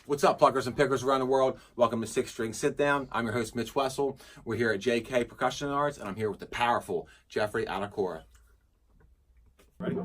What's up, pluckers and pickers around the world? Welcome to Six String Sit Down. I'm your host, Mitch Wessel. We're here at JK Percussion Arts, and I'm here with the powerful Jeffrey Attakorah. Ready?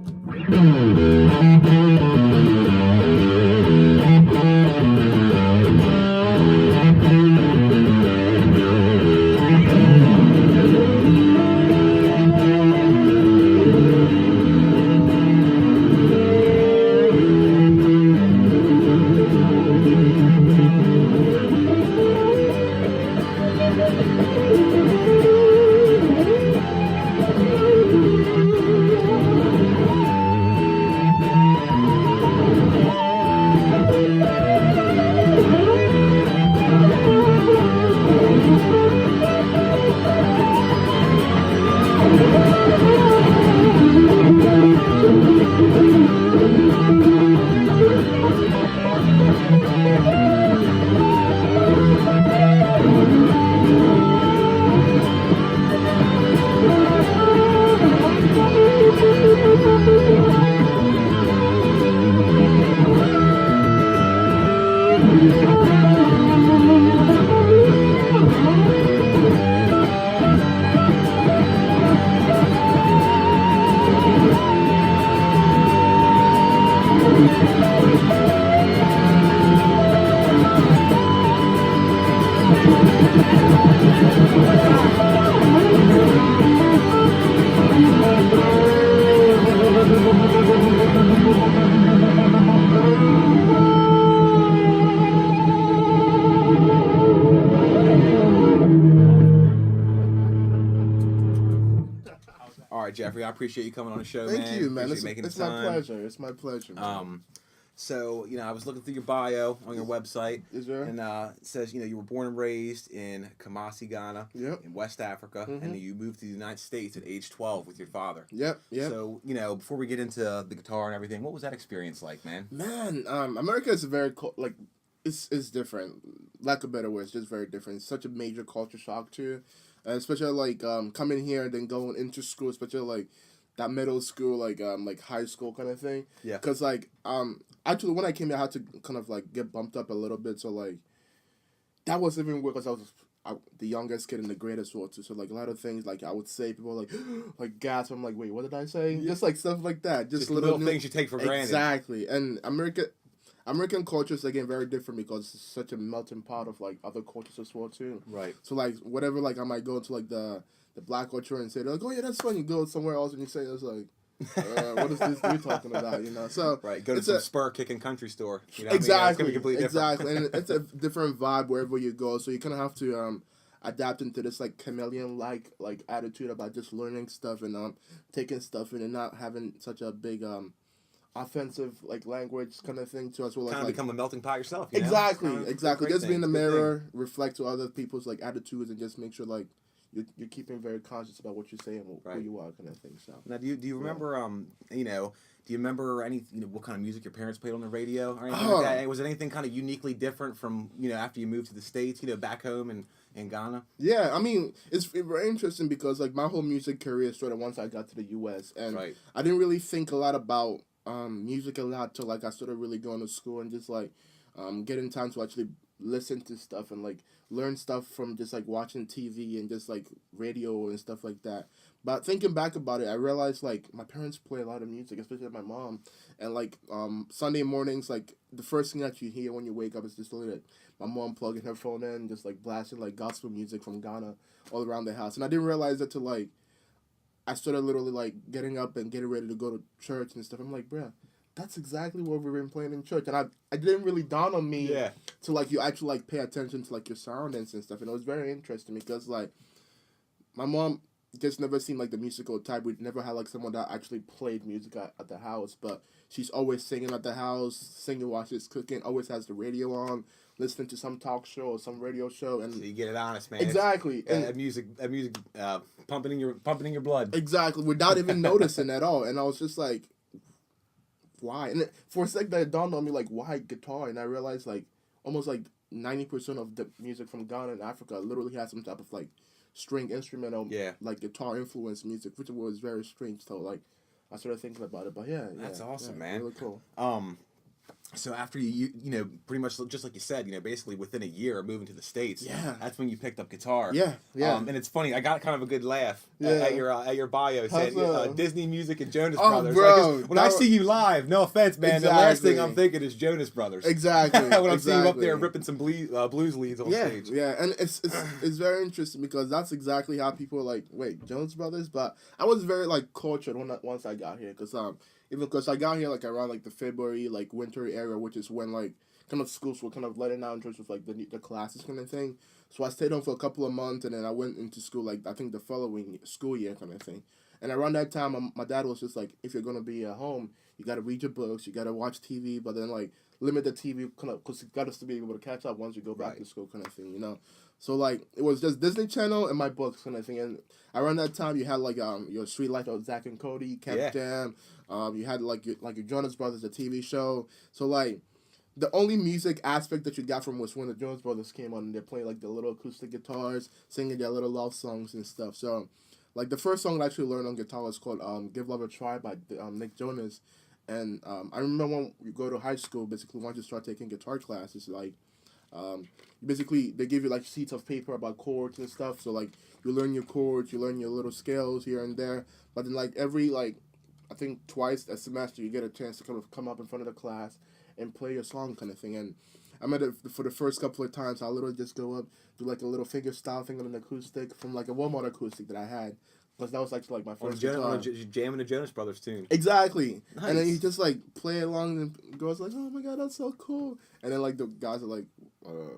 Jeffrey, I appreciate you coming on the show, man. Thank you, man. It's my pleasure. It's my pleasure, man. So, I was looking through your bio on your website. Is there? And it says, you were born and raised in Kumasi, Ghana, in West Africa, and then you moved to the United States at age 12 with your father. Yep. So, before we get into the guitar and everything, what was that experience like, man? Man, America is very, it's different. Lack of better words, just very different. It's such a major culture shock, too. Especially, coming here and then going into school, especially, that middle school, like high school kind of thing. Yeah. Because, actually, when I came here, I had to kind of, get bumped up a little bit. So, that was even weird because I was the youngest kid in the grade as well, too. So, a lot of things, I would say, people were gasp. I'm like, wait, what did I say? Yeah. Just, stuff like that. Just little things you take for granted. Exactly. And American culture is, again, very different because it's such a melting pot of, other cultures as well, too. Right. So, whatever, I might go to, the black culture and say, oh, yeah, that's fun. You go somewhere else and you say, it's like, what is this dude talking about, So, right, go to some spur-kicking country store. Exactly. It's going to be completely different. Exactly. And it's a different vibe wherever you go. So, you kind of have to adapt into this, chameleon-like, attitude about just learning stuff and taking stuff in and not having such a big, offensive language kind of thing to us. Well, kind of become a melting pot yourself. Exactly. Just be in the mirror, reflect to other people's attitudes, and just make sure you're keeping very conscious about what you're saying, who you are, kind of thing. So now, do you remember do you remember any what kind of music your parents played on the radio or anything like that? Was it anything kind of uniquely different from after you moved to the States, back home in Ghana? Yeah, I mean, it's very interesting because my whole music career started once I got to the U.S. and I didn't really think a lot about music a lot till I started really going to school and just getting time to actually listen to stuff and learn stuff from just watching TV and just radio and stuff like that. But thinking back about it, I realized my parents play a lot of music, especially my mom. And Sunday mornings, the first thing that you hear when you wake up is just my mom plugging her phone in, just blasting gospel music from Ghana all around the house. And I didn't realize that till I started literally getting up and getting ready to go to church and stuff. I'm like, bruh, that's exactly what we've been playing in church. And I didn't really dawn on me to you actually pay attention to your surroundings and stuff. And it was very interesting because my mom just never seemed the musical type. We never had someone that actually played music at the house, but she's always singing at the house, singing while she's cooking, always has the radio on, listening to some talk show or some radio show. And so you get it honest, man. Exactly. And music pumping in your blood. Exactly, without even noticing at all. And I was just like, why? And for a second, it dawned on me, why guitar? And I realized, almost 90% of the music from Ghana and Africa literally has some type of, string instrumental, guitar influenced music, which was very strange. So, I started thinking about it. But, yeah. That's awesome, man. Really cool. So after you pretty much just like you said, basically within a year of moving to the States, that's when you picked up guitar. Yeah. And it's funny, I got kind of a good laugh at your bio saying Disney music and Jonas Brothers. Bro, like, when I see you live, no offense, man, the last thing I'm thinking is Jonas Brothers. Exactly. When I'm seeing you up there ripping some blues leads on stage. Yeah, and it's very interesting because that's exactly how people are like, wait, Jonas Brothers? But I was very like cultured once I got here because even because I got here like around like the February like winter area, which is when like kind of schools were kind of letting out in terms of like the classes kind of thing. So I stayed home for a couple of months and then I went into school like I think the following school year kind of thing. And around that time, my dad was just like, if you're gonna be at home, you gotta read your books, you gotta watch TV, but then like limit the TV kind of because you got us to be able to catch up once you go back to school kind of thing, So like it was just Disney Channel and my books kind of thing. And around that time, you had like your Sweet Life of Zach and Cody, Camp Jam. You had like your Jonas Brothers, the TV show. So like the only music aspect that you got from was when the Jonas Brothers came on and they're playing like the little acoustic guitars, singing their little love songs and stuff. So like the first song I actually learned on guitar was called "Give Love a Try" by Nick Jonas. And I remember when you go to high school, basically once you start taking guitar classes, like basically they give you like sheets of paper about chords and stuff. So like you learn your chords, you learn your little scales here and there. But then like every like I think twice a semester you get a chance to come up in front of the class and play your song kind of thing. And I remember for the first couple of times I literally just go up, do like a little finger style thing on an acoustic from like a Walmart acoustic that I had. Because that was actually like my first guitar. Jamming the Jonas Brothers tune. Exactly. Nice. And then you just like play along and girls like, oh my god, that's so cool. And then like the guys are like,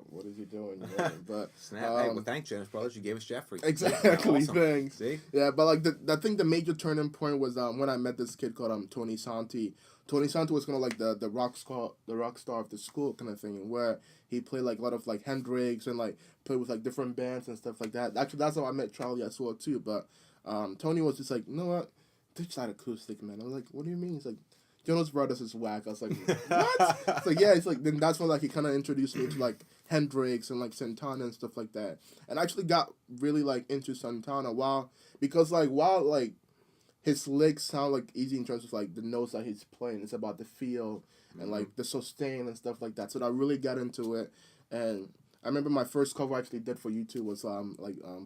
what is he doing? But snap. Hey, well thanks Jonas Brothers, you gave us Jeffrey. Exactly. Awesome. Thanks. See? Yeah, but like I think the major turning point was when I met this kid called Tony Santi. Tony Santi was kind of like the rock star of the school kind of thing, where he played like a lot of like Hendrix and like played with like different bands and stuff like that. Actually, that's how I met Charlie as well too. But Tony was just like, you know what? Ditch that acoustic, man. I was like, what do you mean? He's like, Jonas Brothers is whack. I was like, what? It's like, yeah. It's like then that's when like he kind of introduced me to like Hendrix and like Santana and stuff like that. And I actually got really like into Santana while his licks sound like easy in terms of like the notes that he's playing. It's about the feel and like the sustain and stuff like that. So I really got into it. And I remember my first cover I actually did for YouTube was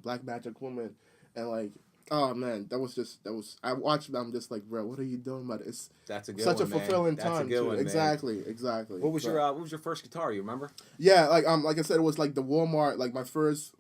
Black Magic Woman, and like. Oh man, that was. I watched them just like, bro, what are you doing? But it's that's a good such one, a fulfilling man. time. That's a good one, exactly. What was your first guitar? You remember? Yeah, like I said, it was like the Walmart. Like my first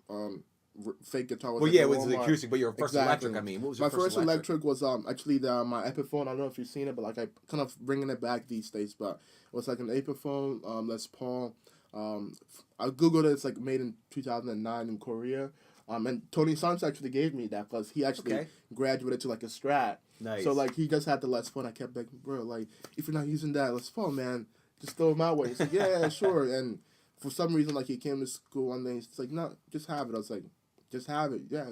fake guitar was. Well, yeah, it was the acoustic, but your first electric. I mean, what was your first electric was actually my Epiphone. I don't know if you've seen it, but like I kind of bringing it back these days. But it was like an Epiphone Les Paul. I googled it. It's like made in 2009 in Korea. And Tony Santos actually gave me that because he actually graduated to like a Strat. Nice. So like he just had the Les Paul. And I kept begging, bro, like if you're not using that Les Paul, man, just throw it my way. He said, yeah, sure. And for some reason, like he came to school one day. He's like, no, just have it. I was like, just have it. Yeah.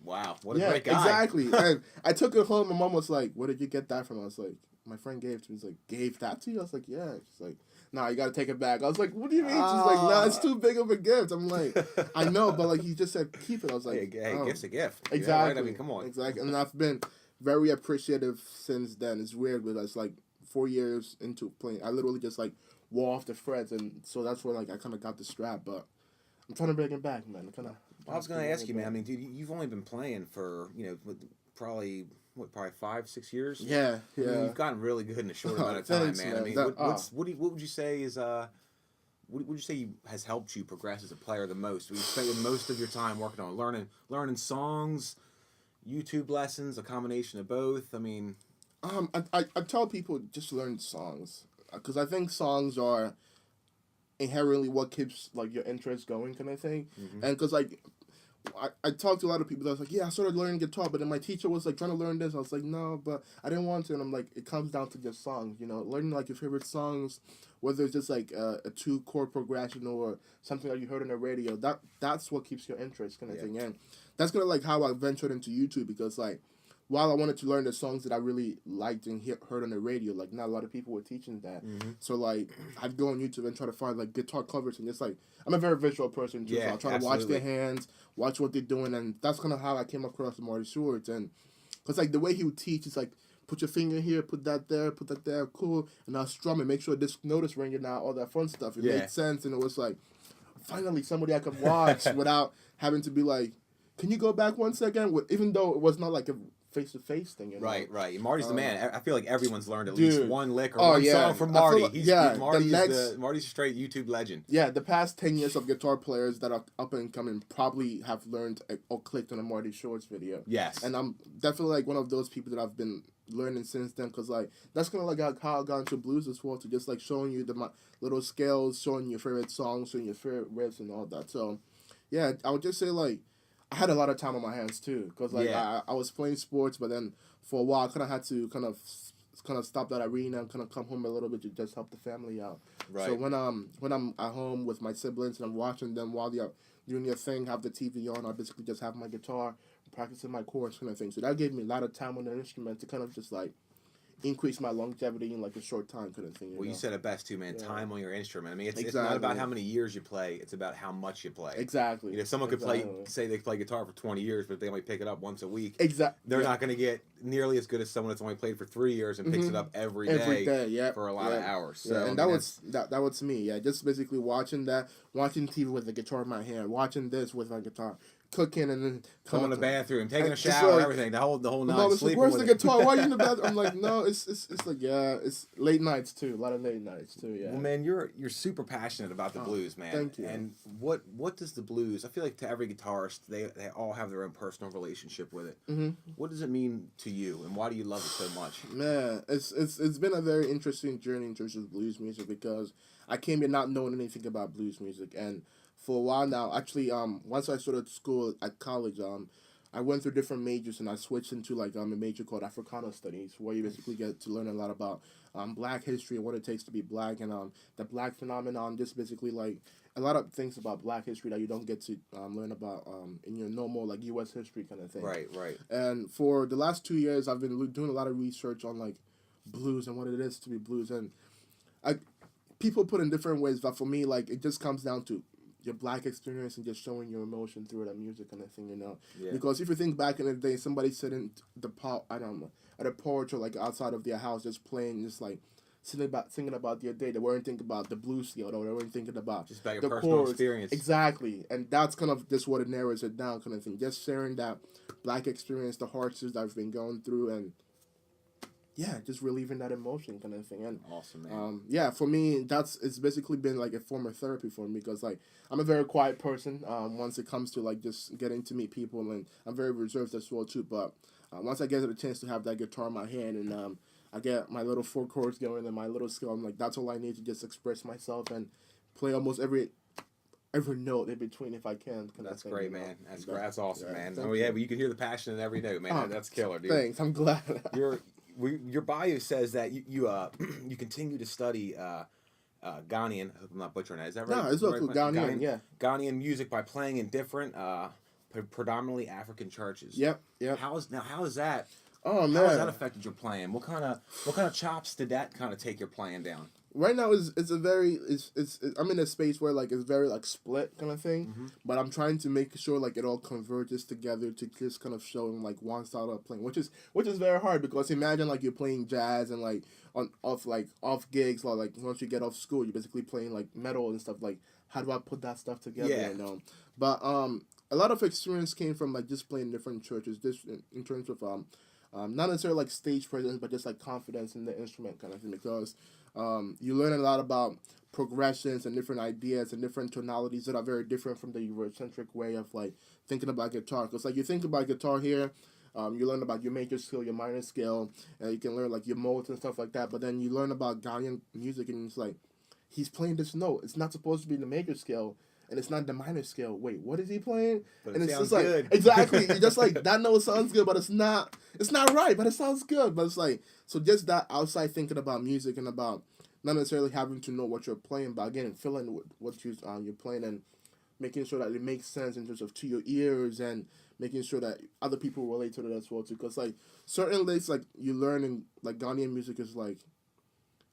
Wow, what a great guy. Exactly. And I took it home. My mom was like, where did you get that from? I was like, my friend gave it to me. He's like, gave that to you? I was like, yeah. She's like, nah, you gotta take it back. I was like, what do you mean? She's like, nah, it's too big of a gift. I'm like, I know, but like he just said keep it. I was like, hey, gift's a gift. Exactly. Yeah, right? I mean, come on. Exactly. And I've been very appreciative since then. It's weird, but it's like 4 years into playing. I literally just like wore off the frets, and so that's where like I kind of got the Strat. But I'm trying to bring it back, man. I was gonna ask you, man. I mean, dude, you've only been playing for probably 5-6 years. Yeah. I mean, you've gotten really good in a short amount of time, Thanks, man. I mean, what would you say is what would you say has helped you progress as a player the most? Would you spend most of your time working on learning songs, YouTube lessons, a combination of both? I mean, I tell people just learn songs because I think songs are inherently what keeps like your interest going, kind of thing. Mm-hmm. And because like I talked to a lot of people that was like, yeah, I started learning guitar, but then my teacher was like trying to learn this. I was like, no, but I didn't want to. And I'm like, it comes down to just songs, learning like your favorite songs, whether it's just like a 2-chord progression or something that you heard on the radio. That's what keeps your interest, kind of thing. And that's kind of like how I ventured into YouTube because like while I wanted to learn the songs that I really liked and heard on the radio, like not a lot of people were teaching that. Mm-hmm. So like I'd go on YouTube and try to find like guitar covers and just like I'm a very visual person too. So I try to watch their hands, watch what they're doing, and that's kind of how I came across Marty Short. And because like the way he would teach is like put your finger here, put that there, cool, and now strum and make sure this note is ringing out, all that fun stuff. It made sense, and it was like, finally somebody I could watch without having to be like, can you go back 1 second? Even though it was not like a face-to-face thing. You know? Right. Marty's the man. I feel like everyone's learned at least one lick or one song from Marty. Like, Marty's a straight YouTube legend. Yeah, the past 10 years of guitar players that are up and coming probably have learned or clicked on a Marty Shorts video. Yes. And I'm definitely like one of those people that I've been learning since then, because like that's kind of like how I got into blues as well, to just like showing you the little scales, showing your favorite songs, showing your favorite riffs and all that. So yeah, I would just say like I had a lot of time on my hands too, because like I was playing sports, but then for a while I kind of had to kind of stop that arena and kind of come home a little bit to just help the family out. Right. So when I'm at home with my siblings and I'm watching them while they're doing their thing, have the TV on, I basically just have my guitar, practicing my chords kind of thing. So that gave me a lot of time on the instrument to kind of just like increase my longevity in like a short time kind of thing. You said it best too, man. Yeah. Time on your instrument. I mean, it's not about how many years you play. It's about how much you play. Exactly. You know, if someone could say they play guitar for 20 years, but they only pick it up once a week. Exactly. They're not going to get nearly as good as someone that's only played for 3 years and picks it up every day for a lot of hours. So and that was me. Yeah, just basically watching TV with the guitar in my hand, watching this with my guitar, cooking, and then going to the bathroom, taking a shower, everything, the whole night. Sleeping. Where's the guitar? Why are you in the bathroom? I'm like, no, it's like it's late nights too, a lot of late nights too. Yeah. Well, man, you're super passionate about the blues, man. Thank you. And what does the blues? I feel like to every guitarist, they all have their own personal relationship with it. Mm-hmm. What does it mean to you, and why do you love it so much? Man, it's been a very interesting journey in terms of blues music, because I came here not knowing anything about blues music, and for a while now, actually, once I started school at college, I went through different majors, and I switched into like a major called Africana Studies, where you basically get to learn a lot about Black history and what it takes to be Black, and the Black phenomenon, just basically like a lot of things about Black history that you don't get to learn about in your normal like U.S. history kind of thing. Right. And for the last 2 years, I've been doing a lot of research on like blues and what it is to be blues, and people put in different ways, but for me, like it just comes down to your Black experience and just showing your emotion through that music kind of thing, you know. Yeah. Because if you think back in the day, somebody sitting at a porch or like outside of their house, just playing, just like singing about their day. They weren't thinking about the blues scale, or they weren't thinking about just about your personal chords. Experience. Exactly, and that's kind of just what it narrows it down, kind of thing. Just sharing that Black experience, the hardships that I've been going through, and yeah, just relieving that emotion kind of thing. And awesome, man. Yeah, for me, it's basically been like a form of therapy for me, because like I'm a very quiet person once it comes to like just getting to meet people, and I'm very reserved as well too. But once I get the chance to have that guitar in my hand, and I get my little 4 chords going and my little scale, I'm like, that's all I need to just express myself and play almost every note in between if I can. That's great, man. That's awesome, man. Oh yeah, but you can hear the passion in every note, man. That's killer, dude. Thanks, I'm glad. Your bio says that you continue to study Ghanaian. I hope I'm not butchering that. Is that right? No, it's okay. Ghanaian, yeah. Ghanaian music by playing in different, predominantly African churches. Yep. How is that? Oh man, how has that affected your playing? What kind of chops did that kind of take your playing down? Right now I'm in a space where like it's very like split kind of thing, but I'm trying to make sure like it all converges together to just kind of show like one style of playing, which is very hard, because imagine like you're playing jazz and like off gigs, or like once you get off school you're basically playing like metal and stuff. Like how do I put that stuff together? Yeah. You know, but a lot of experience came from like just playing different churches, just in terms of not necessarily like stage presence, but just like confidence in the instrument kind of thing, because you learn a lot about progressions and different ideas and different tonalities that are very different from the Eurocentric way of like thinking about guitar. Because like you think about guitar here, you learn about your major scale, your minor scale, and you can learn like your modes and stuff like that. But then you learn about Ghanaian music, and it's like he's playing this note. It's not supposed to be the major scale, and it's not the minor scale. Wait, what is he playing? But and it it's sounds just like good. exactly, you just like that note sounds good, but it's not right, but it sounds good. But it's like, so just that outside thinking about music and about not necessarily having to know what you're playing, but again feeling what you're playing, and making sure that it makes sense in terms of to your ears, and making sure that other people relate to it as well too. Because like certain things like you learn in like Ghanaian music is like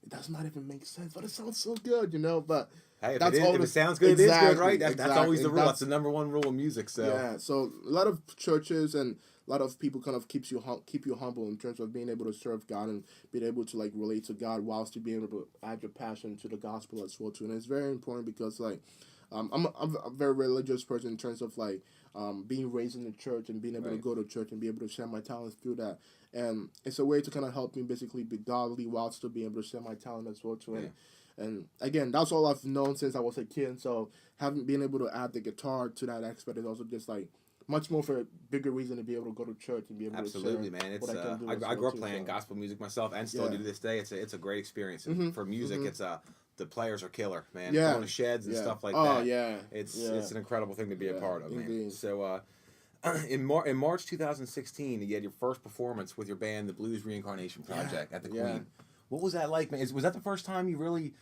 it does not even make sense, but it sounds so good, But hey, if it sounds good, it is good, right? That's always the rule. That's the number one rule of music. So yeah, so a lot of churches and a lot of people kind of keep you humble in terms of being able to serve God and being able to like relate to God whilst you being able to add your passion to the gospel as well too. And it's very important because like I'm a very religious person in terms of like being raised in the church and being able to go to church and be able to share my talents through that. And it's a way to kind of help me basically be godly while still being able to share my talent as well too. And again, that's all I've known since I was a kid. So having been able to add the guitar to that aspect is also just like much more for a bigger reason to be able to go to church and be able to share man. It's what I can do. I grew up playing gospel music myself and still do to this day. It's a great experience. And for music, it's the players are killer, man. Going to sheds and stuff like that. It's an incredible thing to be a part of, man. So in March 2016, you had your first performance with your band, the Blues Reincarnation Project at the Queen. What was that like, man? Was that the first time you really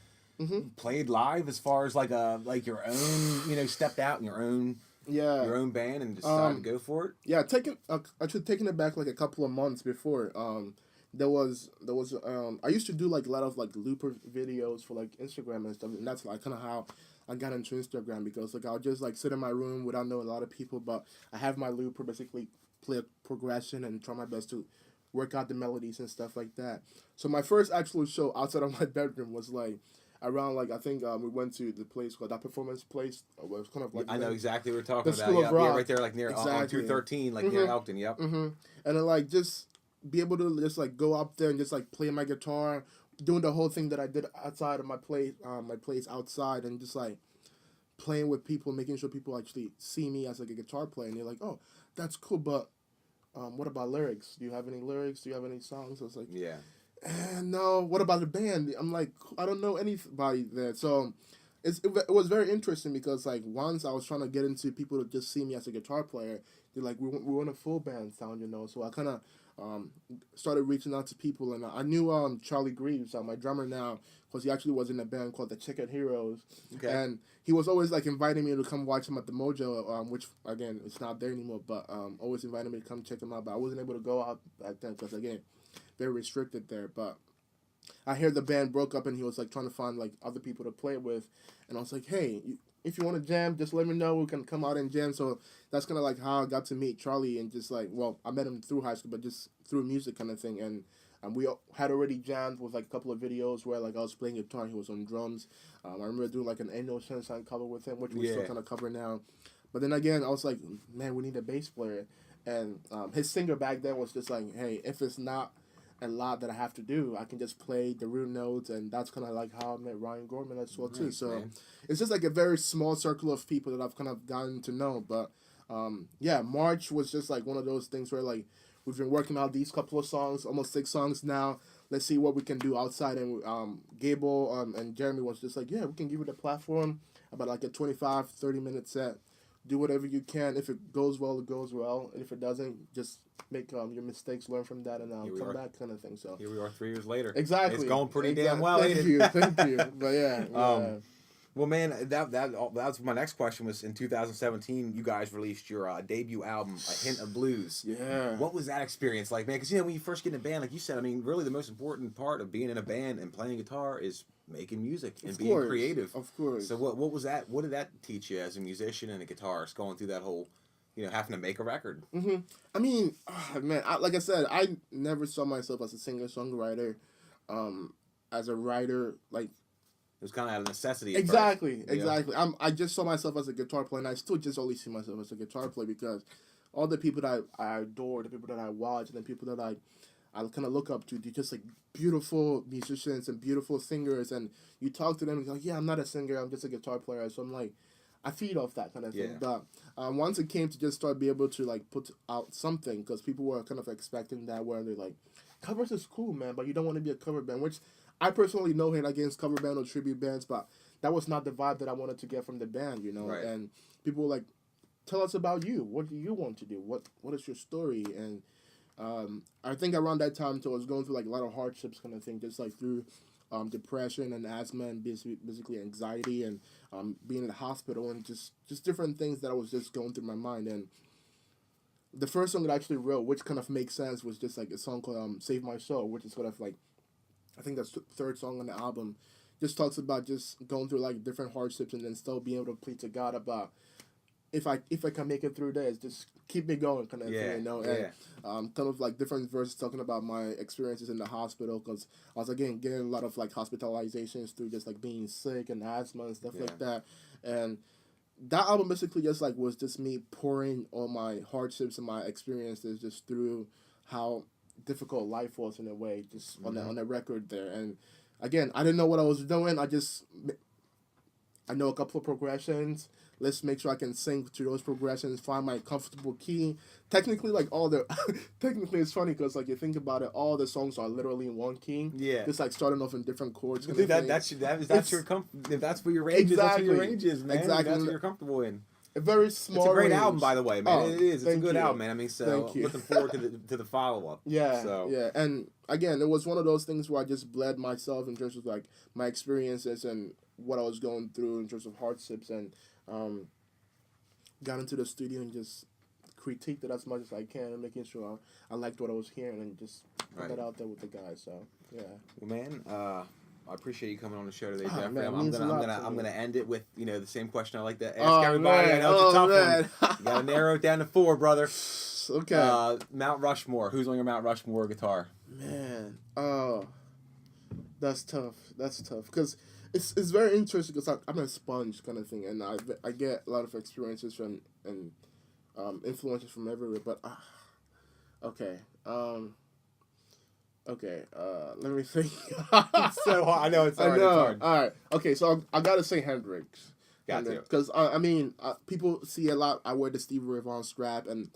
played live as far as like your own, stepped out in your own band and decided to go for it? Yeah, taking it back like a couple of months before. There was I used to do like a lot of like looper videos for like Instagram and stuff, and that's like kind of how I got into Instagram, because like I'll just like sit in my room without knowing a lot of people, but I have my looper basically play a progression and try my best to work out the melodies and stuff like that. So my first actual show outside of my bedroom was like around like I think we went to the place called that performance place. It was kind of like I know exactly what we're talking about. School of Rock. Yeah, right there, like near on 213, like near Elkton. Yep. And then like just be able to just like go up there and just like play my guitar, doing the whole thing that I did outside of my place outside, and just like playing with people, making sure people actually see me as like a guitar player, and they're like, oh, that's cool, but what about lyrics? Do you have any lyrics? Do you have any songs? I was like, no. What about the band? I'm like, I don't know anybody there. So it was very interesting because like once I was trying to get into people to just see me as a guitar player, they're like, we want a full band sound, So I kind of started reaching out to people, and I knew Charlie Greaves, my drummer now, because he actually was in a band called the Chicken Heroes, and he was always like inviting me to come watch him at the Mojo, which again it's not there anymore, but always inviting me to come check him out, but I wasn't able to go out back then because again very restricted there. But I heard the band broke up and he was like trying to find like other people to play with, and I was like, hey, if you want to jam, just let me know, we can come out and jam. So that's kind of like how I got to meet Charlie, and just like, well, I met him through high school, but just through music kind of thing. And we had already jammed with like a couple of videos where like I was playing guitar and he was on drums. I remember doing like an Ain't No Sunshine cover with him, which we still kind of cover now. But then again, I was like, man, we need a bass player. And his singer back then was just like, hey, if it's not a lot that I have to do, I can just play the root notes, and that's kind of like how I met Ryan Gorman as well too. So it's just like a very small circle of people that I've kind of gotten to know. But March was just like one of those things where like we've been working out these couple of songs, almost 6 songs now. Let's see what we can do outside. And Gable and Jeremy was just like, yeah, we can give it a platform, about like a 25, 30-minute set. Do whatever you can. If it goes well, it goes well. And if it doesn't, just make your mistakes, learn from that, and come back, kind of thing. So here we are 3 years later. Exactly. It's going pretty damn well. Thank you. But yeah. Well, man, that was my next question. Was in 2017, you guys released your debut album, A Hint of Blues. Yeah. What was that experience like, man? Because when you first get in a band, like you said, I mean, really the most important part of being in a band and playing guitar is making music and being creative. Of course. So what was that? What did that teach you as a musician and a guitarist, going through that whole, having to make a record? I mean, man, like I said, I never saw myself as a singer-songwriter, as a writer, like. It was kind of out of necessity. Exactly. I just saw myself as a guitar player, and I still just only see myself as a guitar player because all the people that I adore, the people that I watch, and the people that I kind of look up to, they're just like beautiful musicians and beautiful singers, and you talk to them and you're like, yeah, I'm not a singer, I'm just a guitar player. So I'm like, I feed off that kind of thing. But once it came to just start being able to like put out something, because people were kind of expecting that, where they're like, covers is cool, man, but you don't want to be a cover band, which I personally know hate against cover band or tribute bands, but that was not the vibe that I wanted to get from the band, Right. And people were like, tell us about you. What do you want to do? What is your story? And I think around that time, so I was going through like a lot of hardships kind of thing, just like through depression and asthma and basically anxiety and being in the hospital and just different things that I was just going through my mind. And the first song that I actually wrote, which kind of makes sense, was just like a song called Save My Soul, which is sort of like I think that's the third song on the album, just talks about just going through like different hardships and then still being able to plead to God about if I can make it through this, just keep me going kind of thing, you know. And kind of like different verses talking about my experiences in the hospital, because I was again getting a lot of like hospitalizations through just like being sick and asthma and stuff like that. And that album basically just like was just me pouring all my hardships and my experiences just through how difficult life was in a way, just on the record there. And again, I didn't know what I was doing. I know a couple of progressions. Let's make sure I can sing to those progressions, find my comfortable key. Technically, like technically it's funny because like you think about it, all the songs are literally in one key. Yeah. Just like starting off in different chords. Dude, if that's where your range is, that's where your range is, man. Exactly. That's what you're comfortable in. A very small. It's a great range. album, by the way, man. It is. It's a good album, man. I mean, so looking forward to the follow up. Yeah. So. Yeah, and again, it was one of those things where I just bled myself in terms of like my experiences and what I was going through in terms of hardships, and got into the studio and just critiqued it as much as I can, and making sure I liked what I was hearing and just put that out there with the guys. So yeah. Well, man, I appreciate you coming on the show today, Jeffrey. Man, I'm gonna end it with the same question I like to ask everybody. Man. I know it's a tough one. You gotta narrow it down to 4, brother. Okay. Mount Rushmore. Who's on your Mount Rushmore guitar? Man, that's tough. That's tough because it's very interesting because I'm a sponge kind of thing, and I get a lot of experiences from and influences from everywhere. But okay. Okay, let me think. It's so hard. I know it's hard. I know. It's hard. All right. Okay, so I gotta say Hendrix. Got to. Because, I mean, people see a lot, I wear the Stevie Ray Vaughan strap, and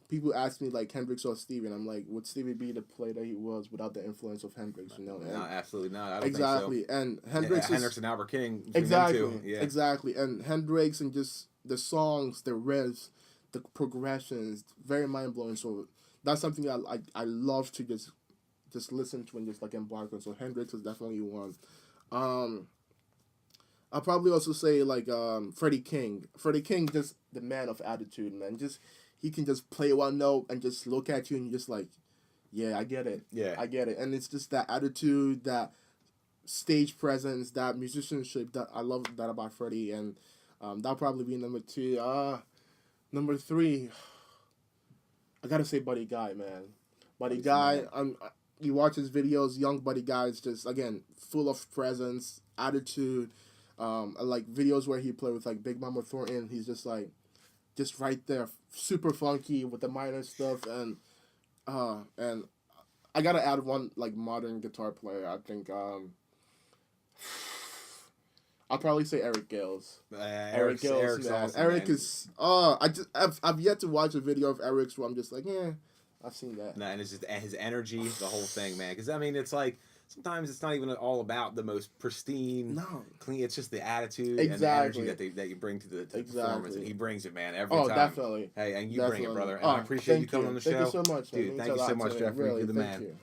people ask me, like, Hendrix or Stevie, and I'm like, would Stevie be the player that he was without the influence of Hendrix, you know? No, absolutely not. I don't exactly. think so. And Hendrix Hendrix and Albert King. Exactly. Yeah. Exactly. And Hendrix and just the songs, the riffs, the progressions, very mind-blowing. So that's something I love to just listen to and just like embark on. So Hendrix is definitely one. I'll probably also say like Freddie King. Freddie King, just the man of attitude, man. Just he can just play one note and just look at you and you're just like, yeah, I get it. Yeah, I get it. And it's just that attitude, that stage presence, that musicianship that I love that about Freddie. And that'll probably be number 2. Number 3, I gotta say Buddy Guy, man. Buddy Guy, you watch his videos, young Buddy Guy is just, again, full of presence, attitude, like videos where he played with like Big Mama Thornton, he's just like, just right there, super funky with the minor stuff, and I gotta add one like modern guitar player. I think I'll probably say Eric Gales. Eric's man. awesome, Eric man. is I've yet to watch a video of Eric's where I'm just like, yeah, I've seen that. No, and it's just his energy, the whole thing, man. Because I mean, it's like sometimes it's not even all about the most pristine, clean. It's just the attitude and the energy that you bring to the performance, and he brings it, man, every time. Oh, definitely. Hey, and you bring it, brother. And I appreciate you coming on the show. Thank you so much, dude. Thank you so much, Jeffrey. Really, You're the man.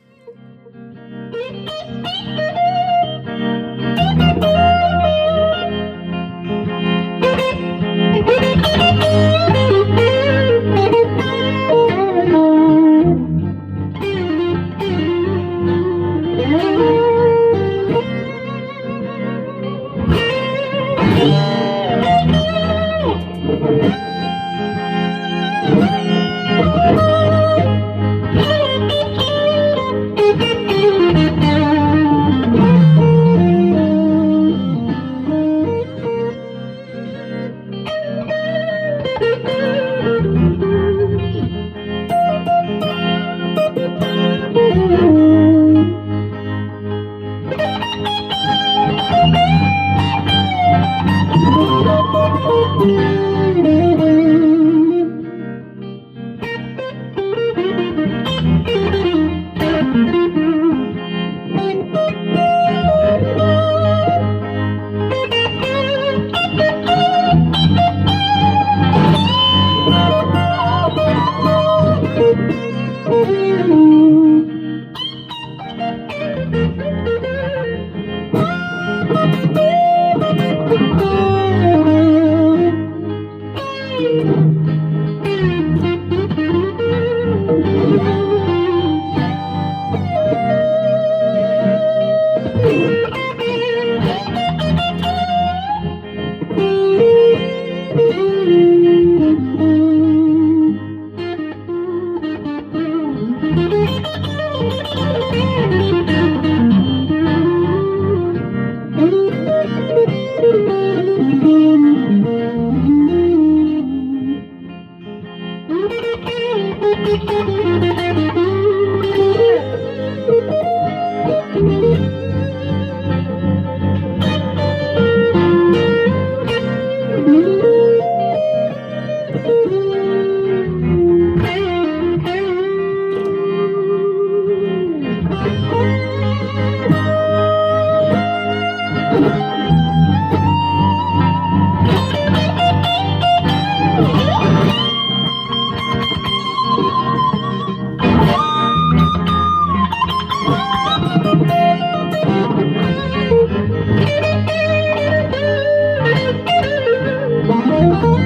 Bye.